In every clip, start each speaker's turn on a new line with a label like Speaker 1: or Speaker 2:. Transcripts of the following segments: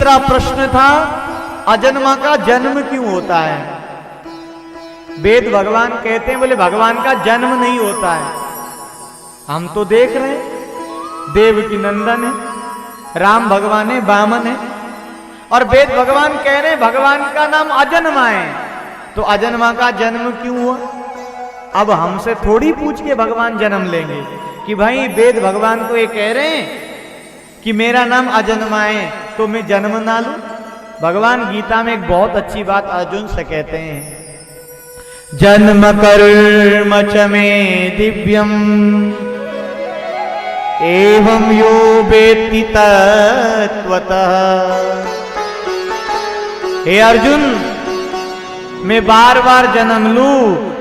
Speaker 1: दूसरा प्रश्न था अजन्मा का जन्म क्यों होता है। वेद भगवान कहते हैं बोले भगवान का जन्म नहीं होता है। हम तो देख रहे हैं देव की नंदन है, राम भगवान है, वामन है, और वेद भगवान कह रहे हैं भगवान का नाम अजन्मा है। तो अजन्मा का जन्म क्यों हुआ। अब हमसे थोड़ी पूछ के भगवान जन्म लेंगे कि भाई वेद भगवान तो ये कह रहे हैं कि मेरा नाम अजन्मा है तो मैं जन्म ना लूं। भगवान गीता में एक बहुत अच्छी बात अर्जुन से कहते हैं, जन्म कर्म च मे दिव्यम एवं यो वेत्ति तत्त्वतः। हे अर्जुन, मैं बार बार जन्म लूं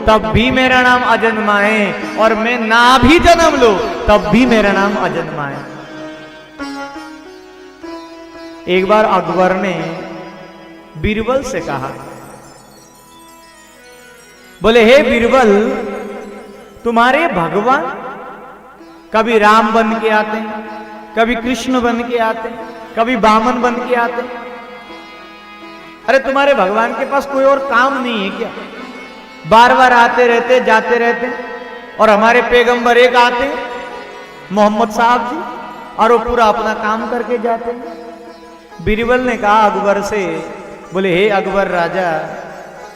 Speaker 1: तब भी मेरा नाम अजन्मा है, और मैं ना भी जन्म लूं तब भी मेरा नाम अजन्मा है। एक बार अकबर ने बीरबल से कहा, बोले हे बीरबल, तुम्हारे भगवान कभी राम बन के आते हैं, कभी कृष्ण बन के आते हैं, कभी वामन बन के आते हैं। अरे तुम्हारे भगवान के पास कोई और काम नहीं है क्या। बार बार आते रहते जाते रहते, और हमारे पैगंबर एक आते हैं मोहम्मद साहब जी, और वो पूरा अपना काम करके जाते हैं। बीरबल ने कहा अकबर से, बोले हे अकबर राजा,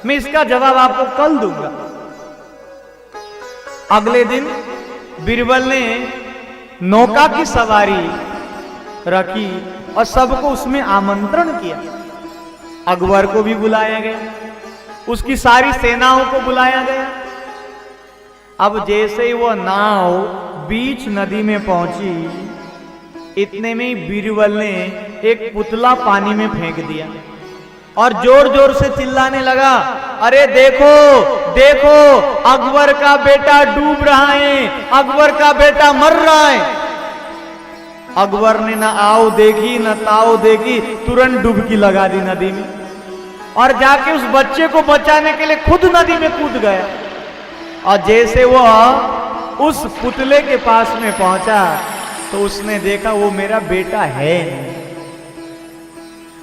Speaker 1: मैं इसका जवाब आपको कल दूंगा। अगले दिन बीरबल ने नौका की सवारी रखी और सबको उसमें आमंत्रण किया। अकबर को भी बुलाया गया, उसकी सारी सेनाओं को बुलाया गया। अब जैसे ही वो नाव बीच नदी में पहुंची, इतने में ही बीरबल ने एक पुतला पानी में फेंक दिया और जोर जोर से चिल्लाने लगा, अरे देखो देखो, अकबर का बेटा डूब रहा है, अकबर का बेटा मर रहा है। अकबर ने ना आओ देखी ना ताओ देखी, तुरंत डुबकी लगा दी नदी में, और जाके उस बच्चे को बचाने के लिए खुद नदी में कूद गया। और जैसे वो उस पुतले के पास में पहुंचा तो उसने देखा वो मेरा बेटा है।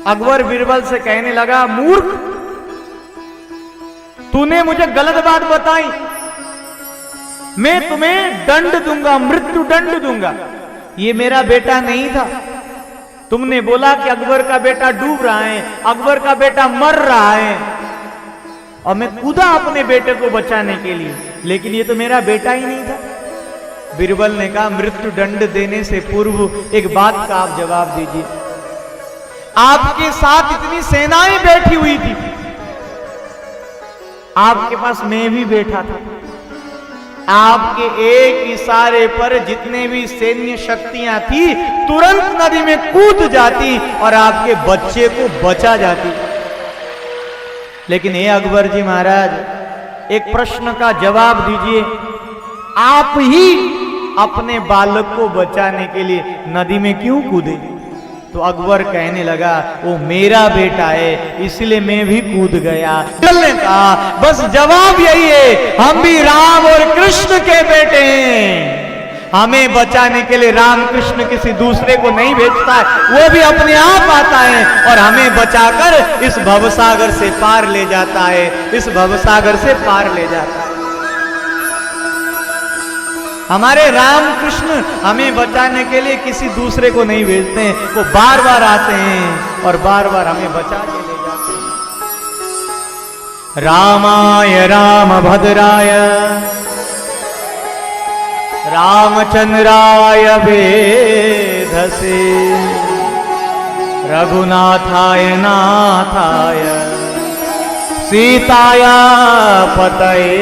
Speaker 1: अकबर बीरबल से कहने लगा, मूर्ख, तूने मुझे गलत बात बताई, मैं तुम्हें दंड दूंगा, मृत्यु दंड दूंगा। ये मेरा बेटा नहीं था। तुमने बोला कि अकबर का बेटा डूब रहा है, अकबर का बेटा मर रहा है, और मैं कूदा अपने बेटे को बचाने के लिए, लेकिन ये तो मेरा बेटा ही नहीं था। बीरबल ने कहा, मृत्यु दंड देने से पूर्व एक बात का आप जवाब दीजिए। आपके साथ इतनी सेनाएं बैठी हुई थी, आपके पास मैं भी बैठा था, आपके एक इशारे पर जितने भी सैन्य शक्तियां थी तुरंत नदी में कूद जाती और आपके बच्चे को बचा जाती। लेकिन हे अकबर जी महाराज, एक प्रश्न का जवाब दीजिए, आप ही अपने बालक को बचाने के लिए नदी में क्यों कूदे। तो अकबर कहने लगा, वो मेरा बेटा है इसलिए मैं भी कूद गया। ने कहा, बस जवाब यही है, हम भी राम और कृष्ण के बेटे हैं। हमें बचाने के लिए राम कृष्ण किसी दूसरे को नहीं भेजता है, वो भी अपने आप आता है और हमें बचाकर इस भवसागर से पार ले जाता है, इस भवसागर से पार ले जाता है। हमारे राम कृष्ण हमें बचाने के लिए किसी दूसरे को नहीं भेजते हैं, वो बार बार आते हैं और बार बार हमें बचा के ले जाते हैं। रामाय रामभद्राय रामचंद्राय वेधसे रघुनाथाय नाथाय सीताया पतये